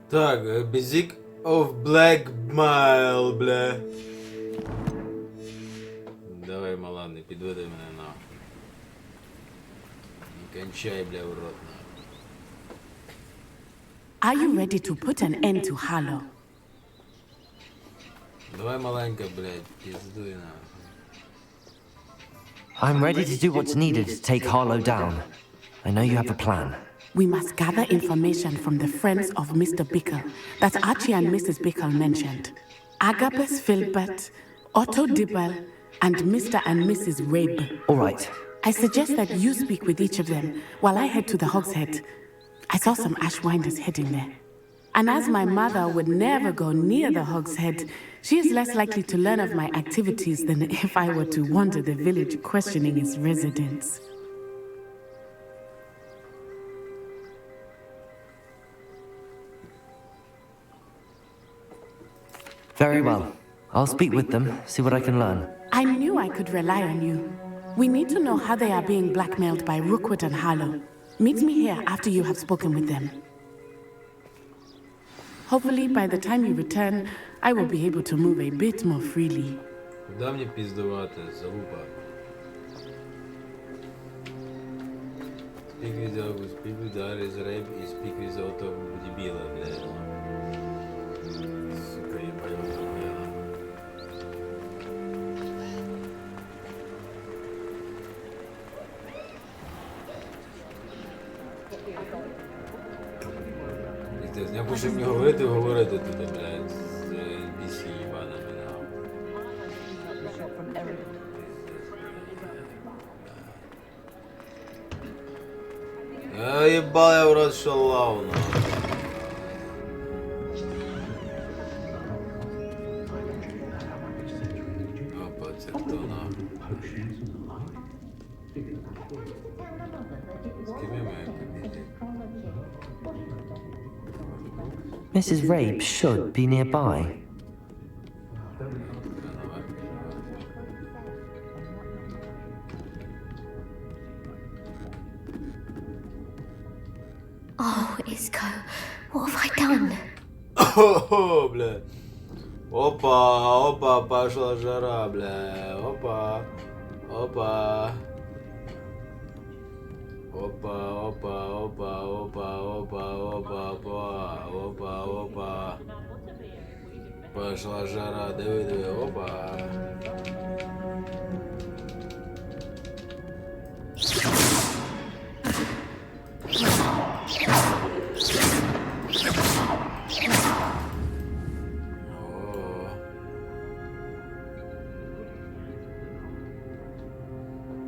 Так, Basic of BLACKMAIL, бля. Давай, мала, не підведи мене нахуй. Не кончай, бля, в рот нахуй. Are you ready to put an end to Harlow? Давай, маленька, блядь, пиздуй нахуй. I'm ready to do what's needed to take Harlow down. I know you have a plan. We must gather information from the friends of Mr. Bickle that Archie and Mrs. Bickle mentioned. Agabus Filbert, Otto Dibble, and Mr. and Mrs. Rabe. All right. I suggest that you speak with each of them while I head to the Hogshead. I saw some Ashwinders heading there. And as my mother would never go near the Hogshead, she is less likely to learn of my activities than if I were to wander the village questioning its residents. Very well. I'll speak with them, see what I can learn. I knew I could rely on you. We need to know how they are being blackmailed by Rookwood and Harlow. Meet me here after you have spoken with them. Hopefully, by the time you return, I will be able to move a bit more freely. Куда мне пиздувати, залупа? Speak with August, speak with Darius Rabe и speak with Otto Dibble, блядь. Сука, ебать, охуенно. Пиздец, я почав не говорити тут, блядь, з NPC їбаними, нахуй. Я ебал, я в рот шалав, нахуй. Опа, це хто, нахуй? З ким я маю побігти? Mrs. Rabe should be nearby. Oh, Isco, what have I done? О, бля. Опа, пошла жара, бля. Опа. Опа. Пошла жара, диви, опа.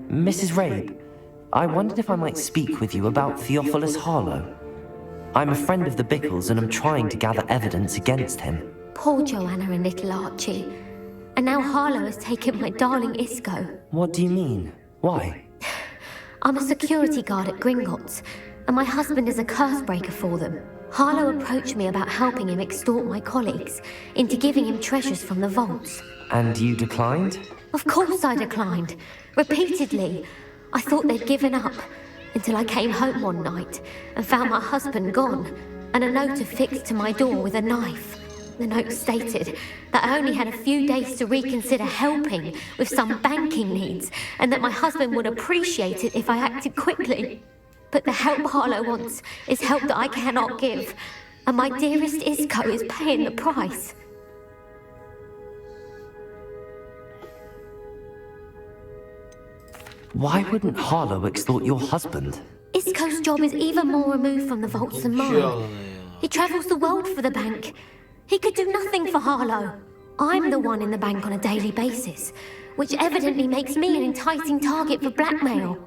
Mrs. Rabe, I wondered if I might speak with you about Theophilus Harlow. I'm a friend of the Bickles and I'm trying to gather evidence against him. Poor Joanna and little Archie. And now Harlow has taken my darling Isco. What do you mean? Why? I'm a security guard at Gringotts, and my husband is a curse breaker for them. Harlow approached me about helping him extort my colleagues into giving him treasures from the vaults. And you declined? Of course I declined. Repeatedly. I thought they'd given up, until I came home one night and found my husband gone, and a note affixed to my door with a knife. The note stated that I only had a few days to reconsider helping with some banking needs, and that my husband would appreciate it if I acted quickly. But the help Harlow wants is help that I cannot give, and my dearest Isco is paying the price. Why wouldn't Harlow extort your husband? Isco's job is even more removed from the vaults than mine. He travels the world for the bank. He could do nothing for Harlow. I'm the one in the bank on a daily basis, which evidently makes me an enticing target for blackmail.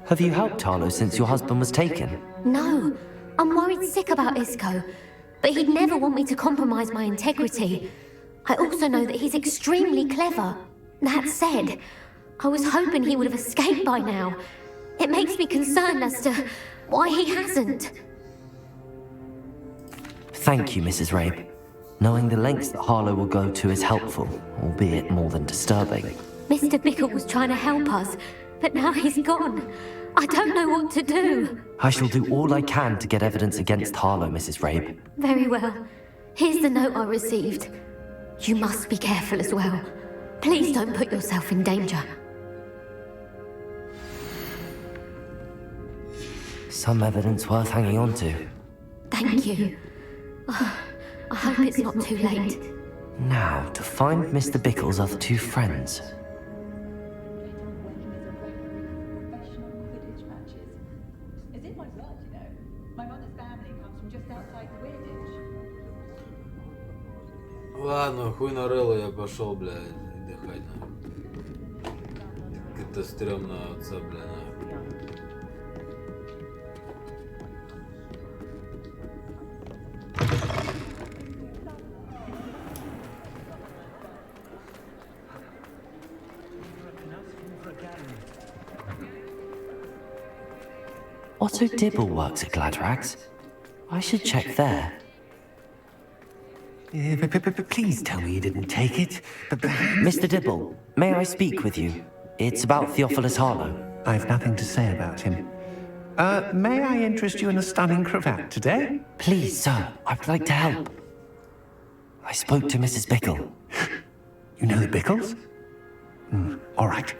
Have you helped Harlow since your husband was taken? No, I'm worried sick about Isco, but he'd never want me to compromise my integrity. I also know that he's extremely clever. That said, I was hoping he would have escaped by now. It makes me concerned as to why he hasn't. Thank you, Mrs. Rabe. Knowing the lengths that Harlow will go to is helpful, albeit more than disturbing. Mr. Bickle was trying to help us, but now he's gone. I don't know what to do. I shall do all I can to get evidence against Harlow, Mrs. Rabe. Very well. Here's the note I received. You must be careful as well. Please don't put yourself in danger. Some evidence worth hanging on to. Thank you. Oh, I hope it's not too late. Now, to find Mr. Bickle's other two friends. Ладно, хуй на рыло, я пошел, блядь, отдыхать, нахуй. Это стрёмного отца, бля, нахуй. Otto Dibble works at Gladrags. I should check there. Please tell me you didn't take it. Mr. Dibble, may I speak with you? It's about Theophilus Harlow. I've nothing to say about him. May I interest you in a stunning cravat today? Please, sir, I would like to help. I spoke to Mrs. Bickle. You know the Bickles? All right.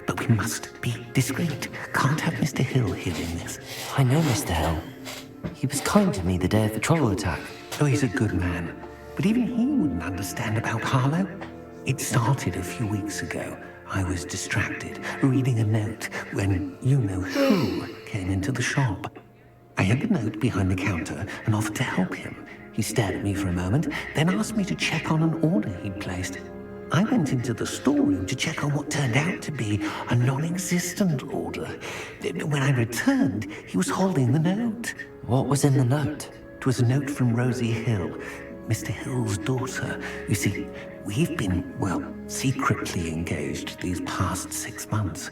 But we must be discreet. Can't have Mr. Hill hearing this. I know Mr. Hill. He was kind to me the day of the troll attack. Oh, he's a good man. But even he wouldn't understand about Harlow. It started a few weeks ago. I was distracted, reading a note, when you-know-who came into the shop. I had the note behind the counter and offered to help him. He stared at me for a moment, then asked me to check on an order he'd placed. I went into the storeroom to check on what turned out to be a non-existent order. When I returned, he was holding the note. What was in the note? It was a note from Rosie Hill, Mr. Hill's daughter. You see, we've been, well, secretly engaged these past 6 months.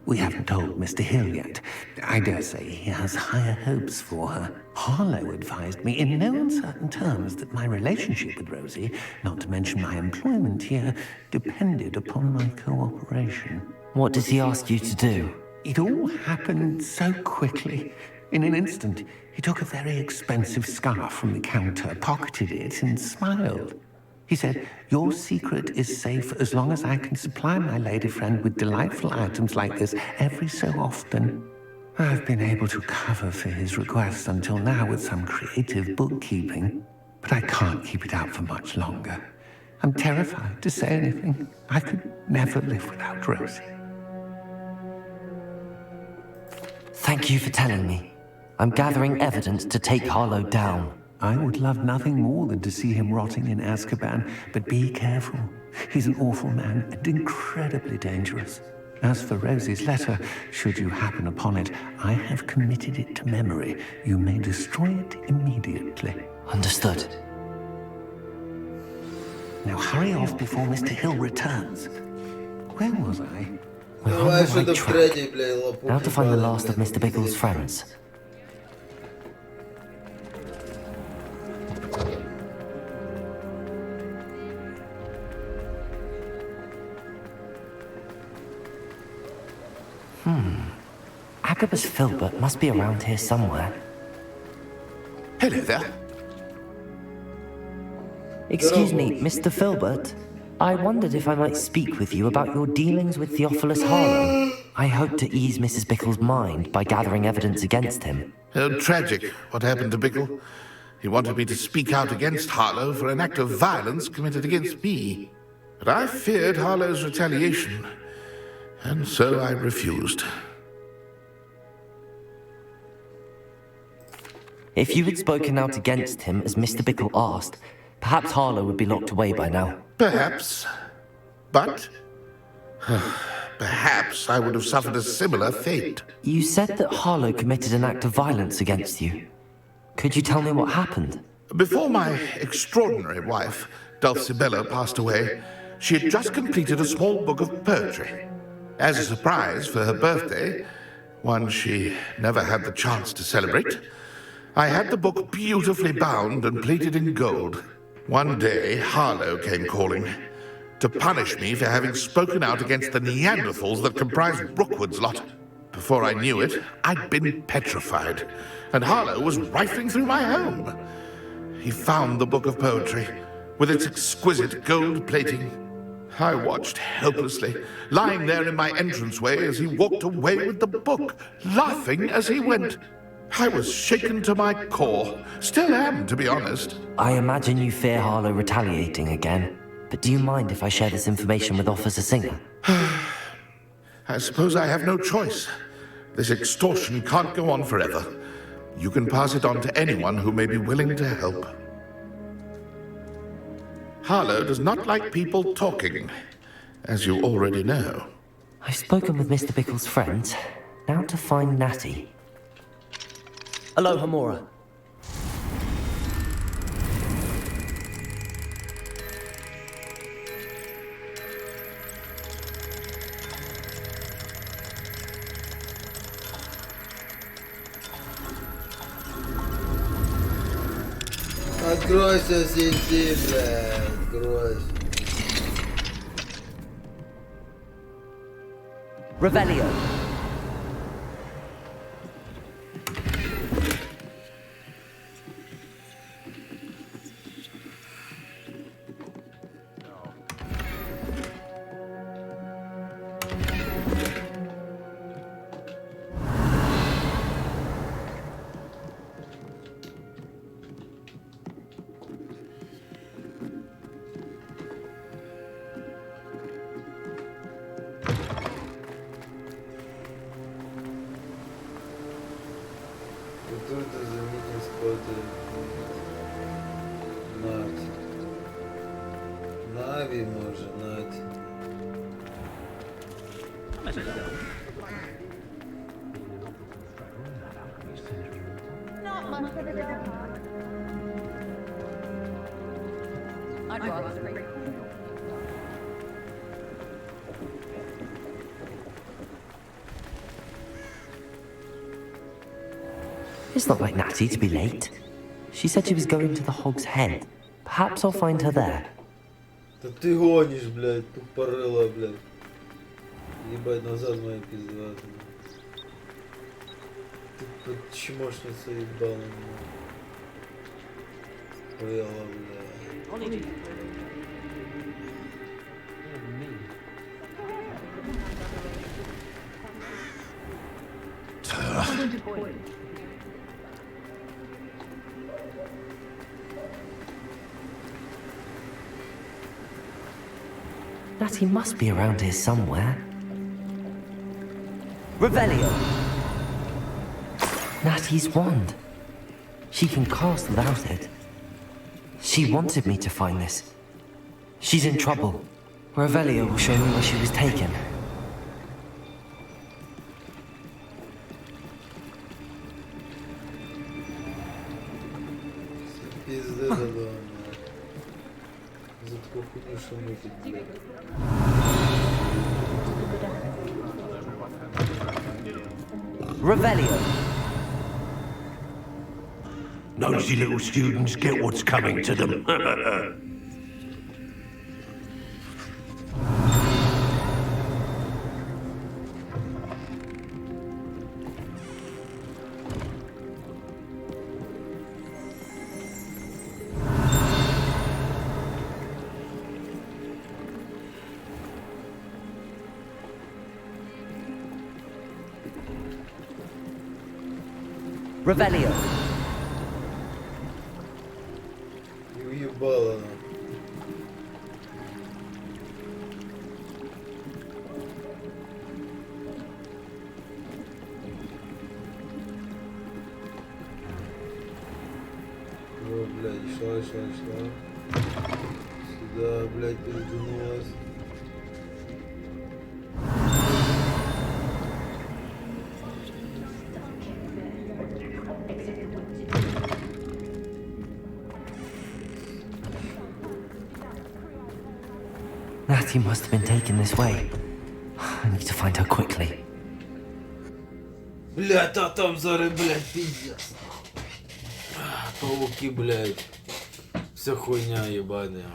We haven't told Mr. Hill yet. I dare say he has higher hopes for her. Harlow advised me in no uncertain terms that my relationship with Rosie, not to mention my employment here, depended upon my cooperation. What does he ask you to do? It all happened so quickly. In an instant, he took a very expensive scarf from the counter, pocketed it, and smiled. He said, "Your secret is safe as long as I can supply my lady friend with delightful items like this every so often." I've been able to cover for his requests until now with some creative bookkeeping, but I can't keep it out for much longer. I'm terrified to say anything. I could never live without Rosie. Thank you for telling me. I'm gathering evidence to take Harlow down. I would love nothing more than to see him rotting in Azkaban, but be careful. He's an awful man and incredibly dangerous. As for Rosie's letter, should you happen upon it, I have committed it to memory. You may destroy it immediately. Understood. Now hurry off before Mr. Hill returns. Where was I? We're on the right track. Now to find the last of Mr. Bickle's friends. Agabus Filbert must be around here somewhere. Hello there. Excuse me, Mr. Filbert. I wondered if I might speak with you about your dealings with Theophilus Harlow. I hope to ease Mrs. Bickle's mind by gathering evidence against him. Tragic, what happened to Bickle. He wanted me to speak out against Harlow for an act of violence committed against me. But I feared Harlow's retaliation, and so I refused. If you had spoken out against him as Mr. Bickle asked, perhaps Harlow would be locked away by now. Perhaps. But perhaps I would have suffered a similar fate. You said that Harlow committed an act of violence against you. Could you tell me what happened? Before my extraordinary wife, Dulcibella, passed away, she had just completed a small book of poetry. As a surprise for her birthday, one she never had the chance to celebrate, I had the book beautifully bound and plated in gold. One day, Harlow came calling. to punish me for having spoken out against the Neanderthals that comprise Rookwood's lot. Before I knew it, I'd been petrified, and Harlow was rifling through my home. He found the book of poetry, with its exquisite gold plating. I watched helplessly, lying there in my entranceway as he walked away with the book, laughing as he went. I was shaken to my core. Still am, to be honest. I imagine you fear Harlow retaliating again, but do you mind if I share this information with Officer Singer? I suppose I have no choice. This extortion can't go on forever. You can pass it on to anyone who may be willing to help. Harlow does not like people talking, as you already know. I've spoken with Mr. Bickle's friends. Now to find Natty. Aloha, Mora. Откройся, сиси, блядь, откройся. Revelio. Тут заменить споты. Натty. Нави, може, Натty. It's not like Natty to be late. She said she was going to the Hog's Head. Perhaps I'll find her there. Да ты гонишь, блядь, тупорыла, блядь. Ебать, назад мои пиздаты. Ты под чмошница ебала меня. Хуяла, блядь. Natty must be around here somewhere. Revelio. Natty's wand. She can cast without it. She wanted me to find this. She's in trouble. Revelio will show me where she was taken. Пизды додому, блядь. За такую хуйню шумыхать, блядь. Revelio. Nosy little students get what's coming to them. Revelio. И уебала она. О, блядь, шла. Сюда, блядь, передвинулась. Natty must have been taken this way. I need to find her quickly. Блядь, а там зараз, блядь, пиздец. Пауки, блядь. Вся хуйня ебаная.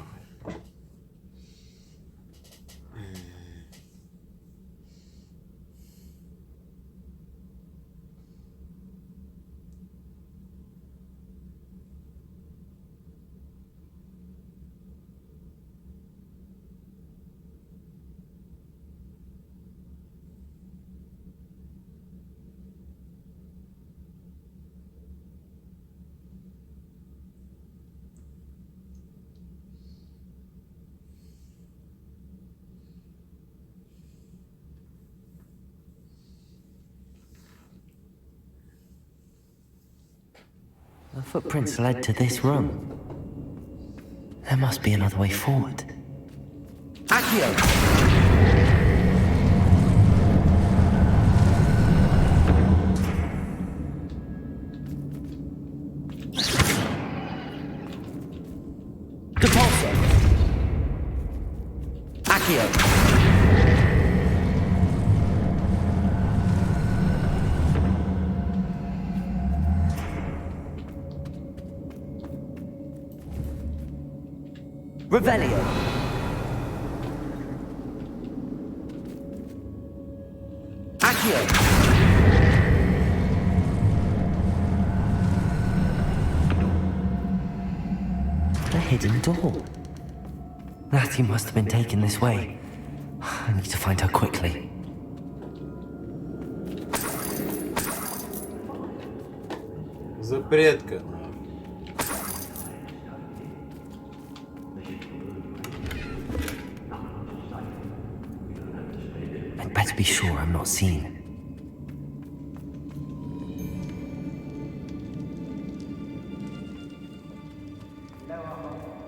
The footprints led to this room. There must be another way forward. Accio! Depulso! Accio! Revelio! Accio! A hidden door. Natty must have been taken this way. I need to find her quickly. Запретка. I'd better be sure I'm not seen.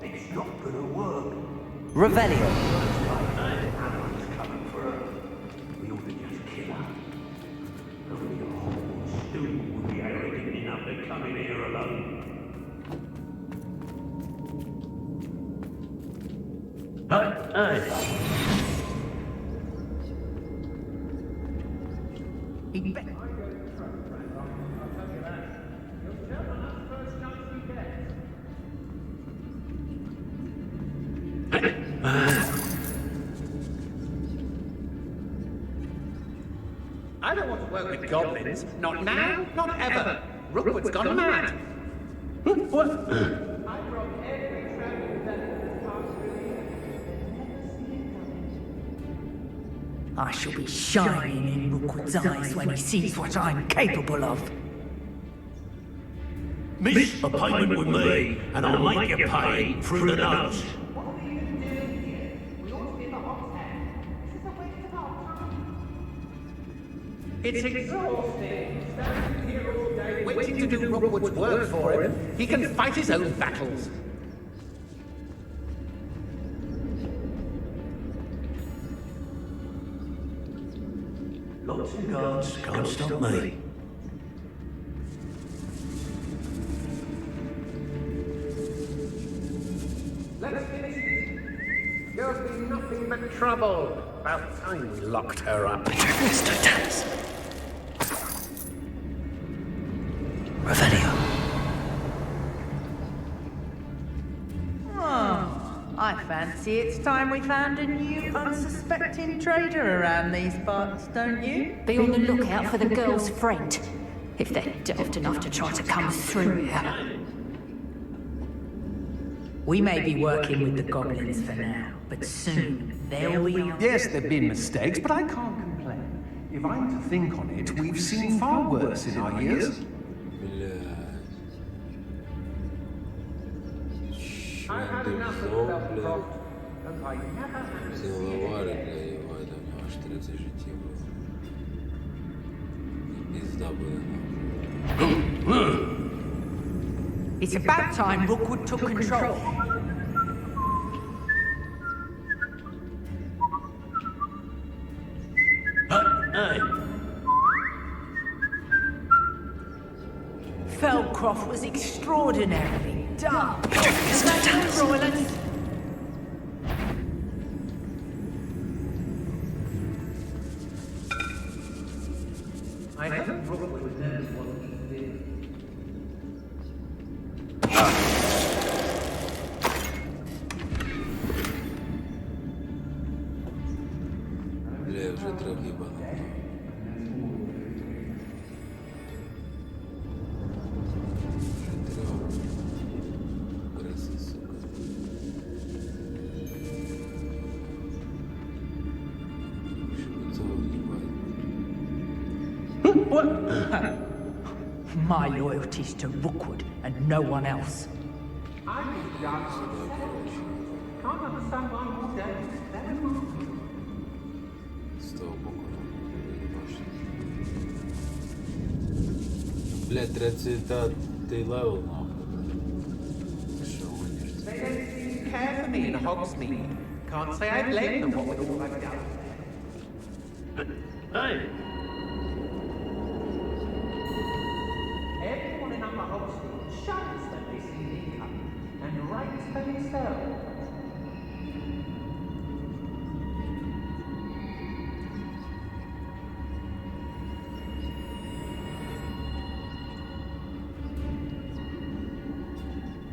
It's not gonna work. Revelio! We ought to just kill her. Only a Hogwarts student would be arrogant enough to come in here alone. I don't want to work with goblins. Not now, not ever. Rookwood's gone mad. What? I broke every traveling I shall be shining in Rookwood's eyes when he sees what I'm capable of. Miss appointment with me, and I'll make you pay through the nose. What are we even doing here? We ought to be at the Hogsmeade. This is a waste of our time. It's exhausting. Standing here all day, waiting to do Rookwood's work for him. He can fight his own battles. Lots of guards can't stop me. Let's finish this. There'll be nothing but trouble. About time we locked her up. Revelio. Oh, I fancy it's time we found a new unsuspecting trader around these parts, don't you? Be on the lookout for the girl's friend, if they're daft enough to try to come through here. We may be working with the goblins for now, but soon they'll be on. Yes, there've been mistakes, but I can't complain. If I'm to think on it, we've seen far worse in our years. I've had enough of self-prompt, and I never have to see Силовары it для again. его, это у него аж 30 житий было. И пизда была. It's about time Rookwood took control. Feldcroft was extraordinarily dumb. Roylance. I hope Rookwood knows what he did. Бля, уже трохи ебанул. Крысы, сука. Шпицов ебать. My loyalty's to Rookwood and no one else. I was young. Can't understand why more days. Never mind. С того боку ебашит. Блядь, 30 4 level нахуй. They don't seem to care for me in Hogsmeade. Can't say I blame them what with all I've done. Hey! Everyone in Upper Hogsmeade shudders when they see me coming, and rightfully so.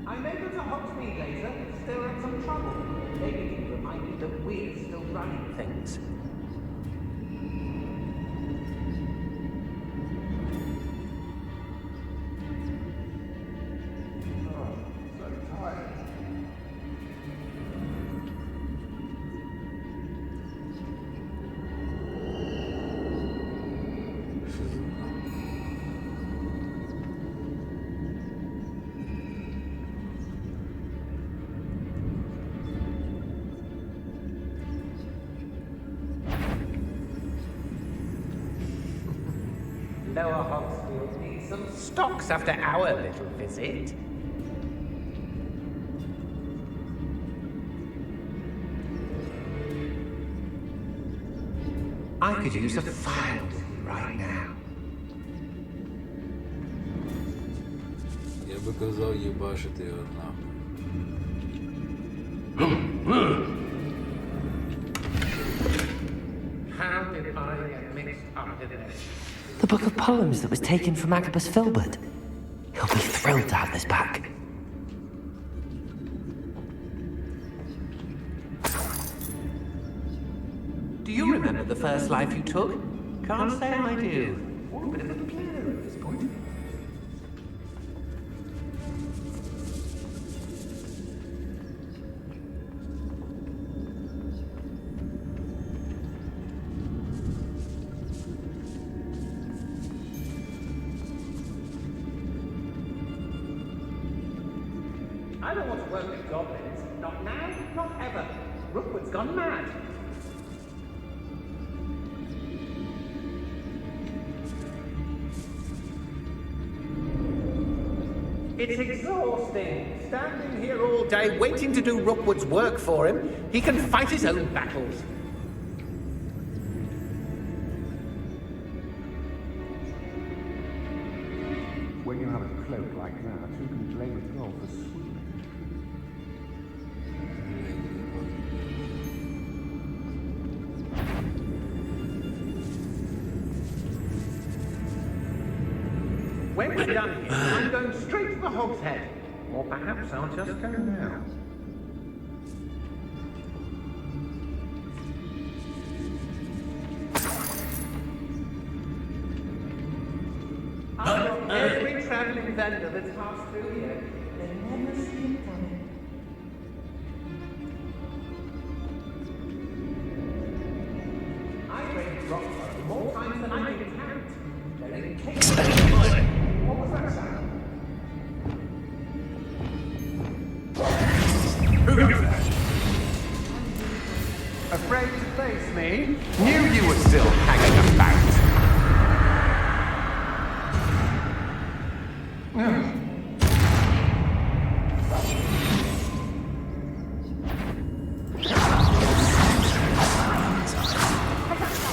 I may go to Hogsmeade later, stir up some trouble. Maybe be reminded that we're still running things. Lower Hogsfield needs some stocks after our little visit. I could use a file right now. Я бы казал ебашит ее нахуй. How did I get mixed up in this? The book of poems that was taken from Agabus Filbert. He'll be thrilled to have this back. Do you remember the first life you took? Can't say I do. What a bit of a blur at this point. I don't want to work with goblins. Not now, not ever. Rookwood's gone mad. It's exhausting. Standing here all day, waiting to do Rookwood's work for him. He can fight his own battles. When you have a cloak like that, who can blame a girl for swimming? When we're done here, I'm going straight to the Hog's Head. Or perhaps I'll just go now. I've got every travelling vendor that's passed through here. They never see it coming. I've raided Rockford more times than I can count. They're incapable. What was that sound? Who's that? Afraid to face me? Knew you were still hanging about.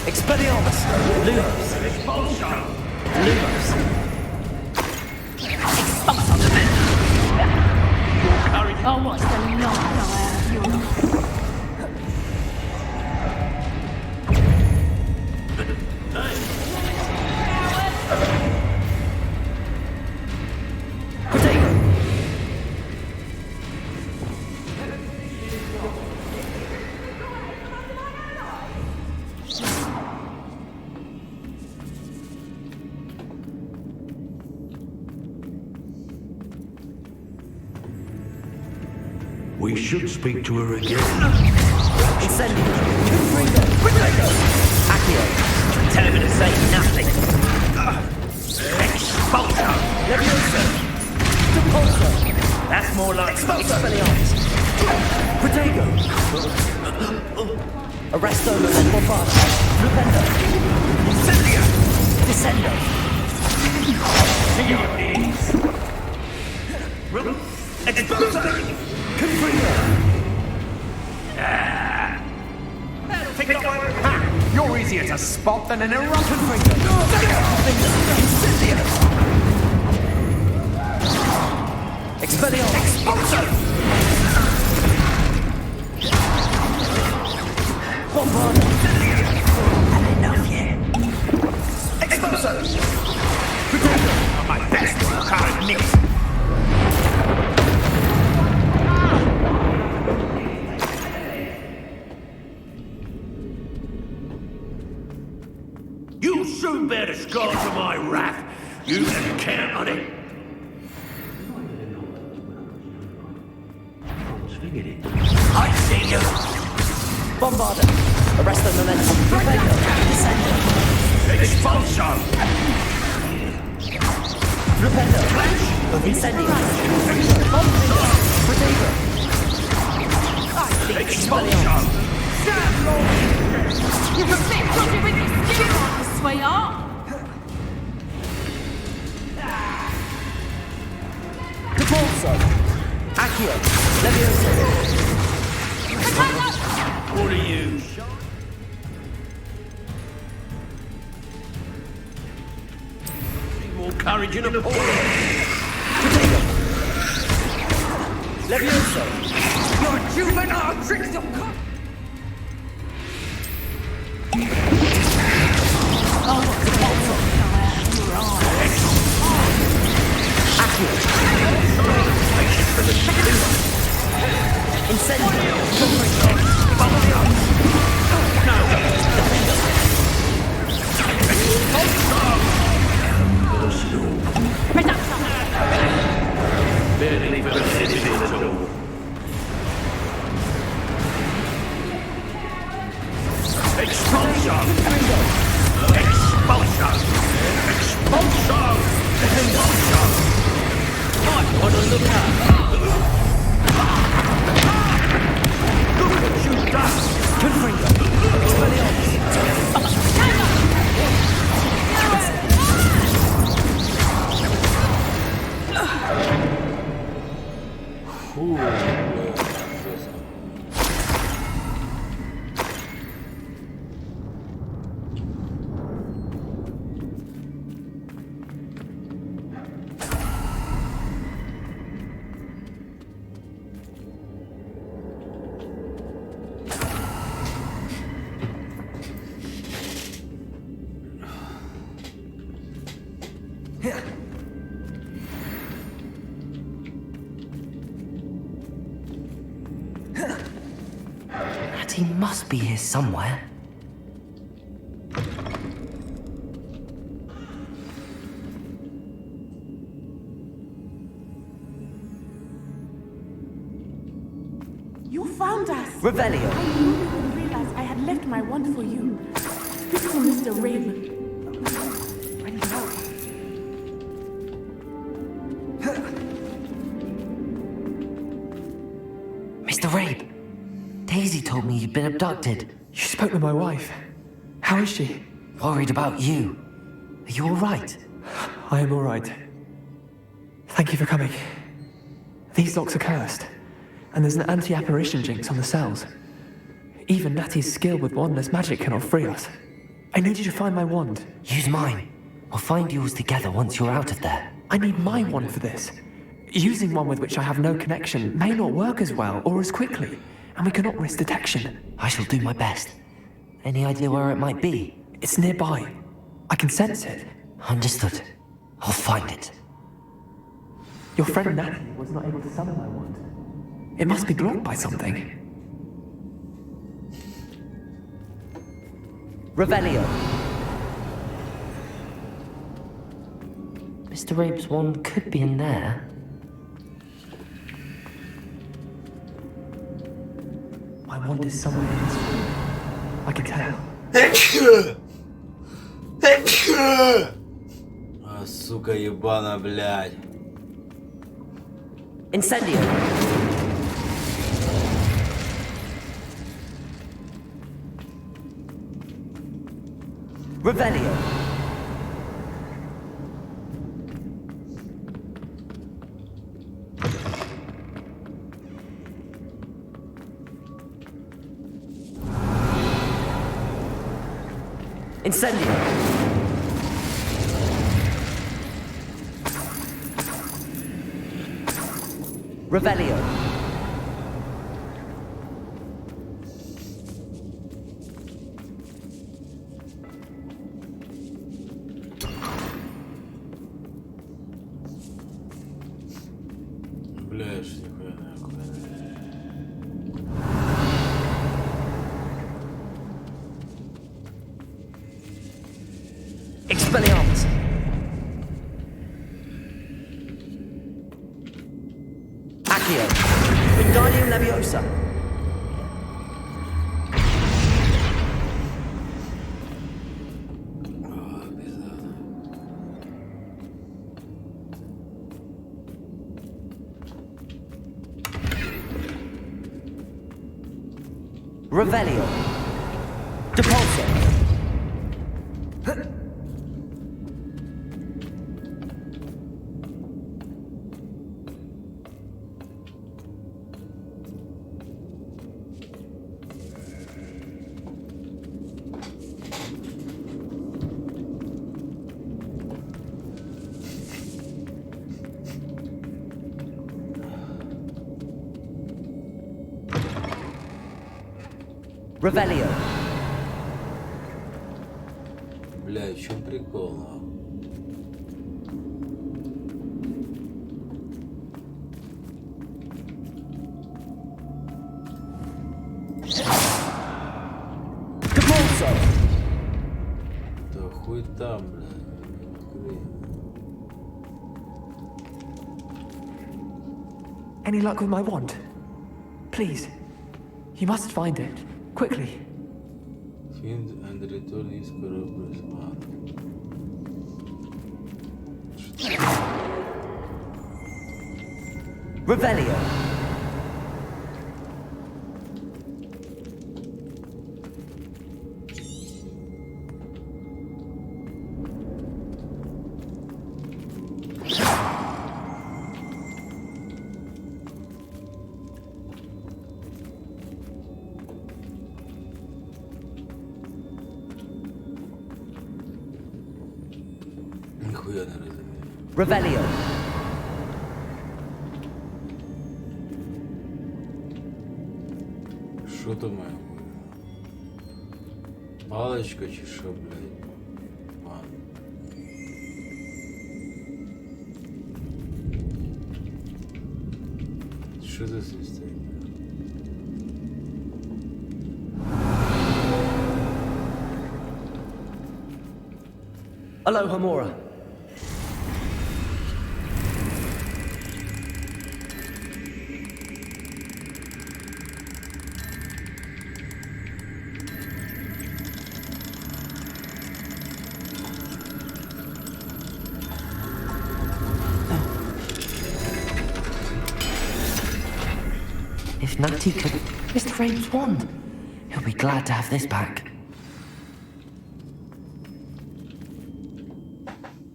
Expelliarmus! Lumos! Expulsion! Lumos! Expulsion! Oh, what's the nightmare of you? We should speak to her again. Incendio! Protego! Accio! Tell him to say nothing! Expulso! Levioso! Depulso! That's more like Expelliarmus! Protego! Arresto Bombard! Flipendo! Incendio! Descendo! To your knees! spot than an eruption. Expelliarmus! Expulso! Bombarda! Had enough yet? Expulso! Protego! My best can't miss. You'll soon bear the scars of my wrath. You can count on it. I see you. Bombarda! Arresto momentum. Protego! Descendo! Expulso! Rependo! Incendio! Protego! Expulso! You're a bit dodgy with your skin markers, sweetheart. Repulso! Accio! Levioso! What are you? See more courage in a poor. Protego! Levioso! Your juvenile tricks don't come. Incendio! Barely even fitted in at all. Expulso! Expulso! Expulso! Expulso! Might want to look up. Look what you've done! Confringo! Expelliarmus! Natty must be here somewhere. You found us. Revelio! I knew you would realize I had left my wand for you. This is for Mr. Raven. Mr. Rabe, Daisy told me you'd been abducted. You spoke with my wife. How is she? Worried about you. Are you all right? I am all right. Thank you for coming. These locks are cursed, and there's an anti-apparition jinx on the cells. Even Natty's skill with wandless magic cannot free us. I need you to find my wand. Use mine. We'll find yours together once you're out of there. I need my wand for this. Using one with which I have no connection may not work as well or as quickly, and we cannot risk detection. I shall do my best. Any idea where it might be? It's nearby. I can sense it. Understood. I'll find it. Your friend Natty was not able to summon my wand. It must be blocked by something. Revelio! Mr. Rabe's wand could be in there. My wand is somewhere in this room. I can tell. А, сука ебана, блядь. Incendio! Revelio! Incendio! Revelio! Блядь, нихуя нахуй. Expelliarmus! Accio! Wingardium Leviosa! Revelio! Depulso! Revelio! Бля, в чем прикол, нахуй? Depulso! Да хуй там, бля. Открой. Any luck with my wand? Please. You must find it. Quickly. Find and return is corrupted. Revelio! Нихуя не разумею. Revelio! Что там моя хуйня? Палочка чи шо, блядь? Ладно. Что за состояние? Aloha Mora! If Natty could... Mr. Rabe's wand! He'll be glad to have this back.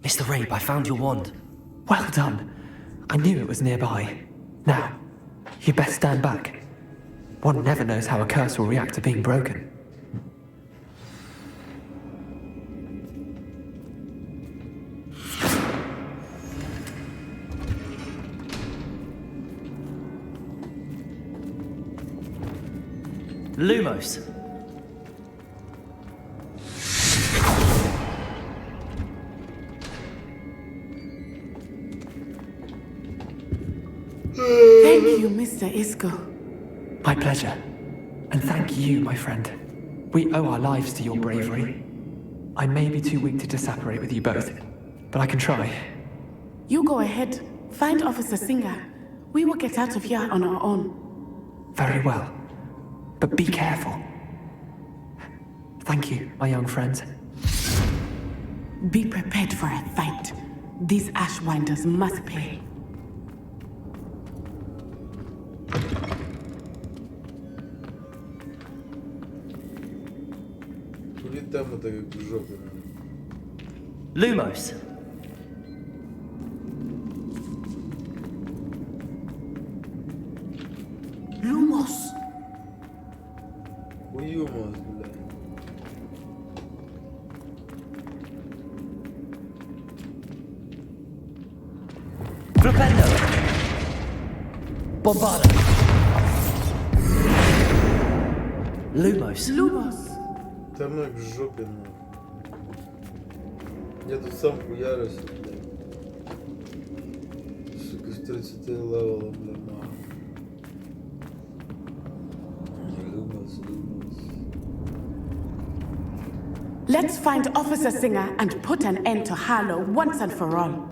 Mr. Rabe, I found your wand. Well done. I knew it was nearby. Now, you best stand back. One never knows how a curse will react to being broken. Lumos! Thank you, Mr. Isco. My pleasure. And thank you, my friend. We owe our lives to your bravery. I may be too weak to disapparate with you both, but I can try. You go ahead. Find Officer Singer. We will get out of here on our own. Very well. But be careful. Thank you, my young friends. Be prepared for a fight. These Ashwinders must pay. Там это как в жопе. Lumos! Lumos! Хуёмос, блядь. Bombarda. Lumos. Lumos. Там ног в жопе, ну. Я тут сам хуярюсь, блядь. Сука, с 30 левелом, блядь, мага. Lumos. Let's find Officer Singer and put an end to Harlow once and for all.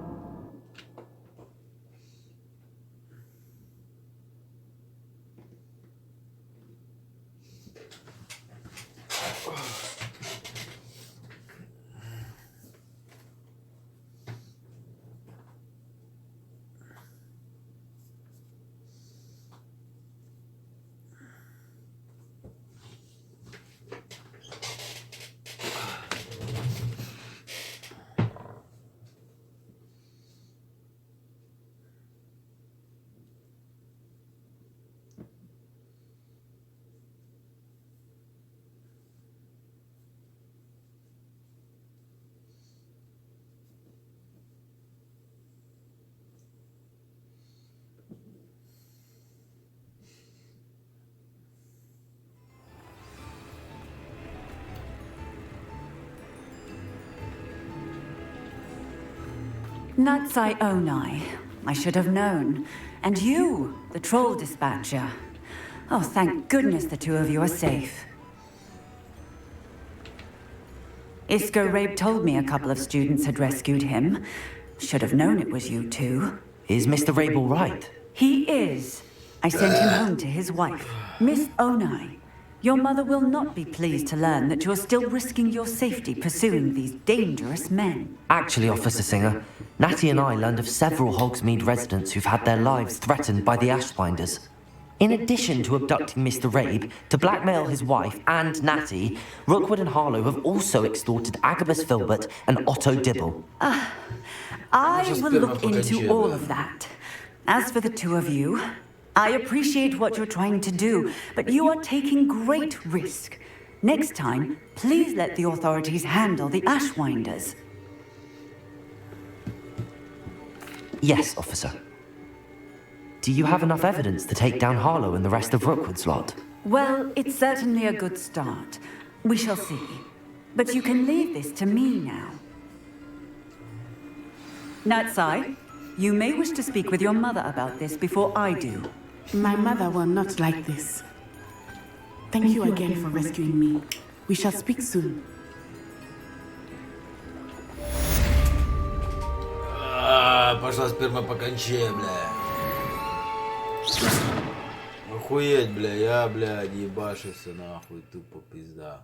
Natsai Onai. I should have known. And you, the troll dispatcher. Oh, thank goodness the two of you are safe. Isco Rabe told me a couple of students had rescued him. Should have known it was you two. Is Mr. Rabe all right? He is. I sent him home to his wife, Miss Onai. Your mother will not be pleased to learn that you're still risking your safety pursuing these dangerous men. Actually, Officer Singer, Natty and I learned of several Hogsmeade residents who've had their lives threatened by the Ashwinders. In addition to abducting Mr. Rabe, to blackmail his wife and Natty, Rookwood and Harlow have also extorted Agabus Filbert and Otto Dibble. I will look into all of that. As for the two of you, I appreciate what you're trying to do, but you are taking great risk. Next time, please let the authorities handle the Ashwinders. Yes, officer. Do you have enough evidence to take down Harlow and the rest of Rookwood's lot? Well, it's certainly a good start. We shall see. But you can leave this to me now. Natsai, you may wish to speak with your mother about this before I do. My mother will not like this. Thank you again for rescuing me. We shall speak soon. Пошла сперма по конче, бля. Охуеть, бля, я, блядь, ебашился нахуй, тупо пизда.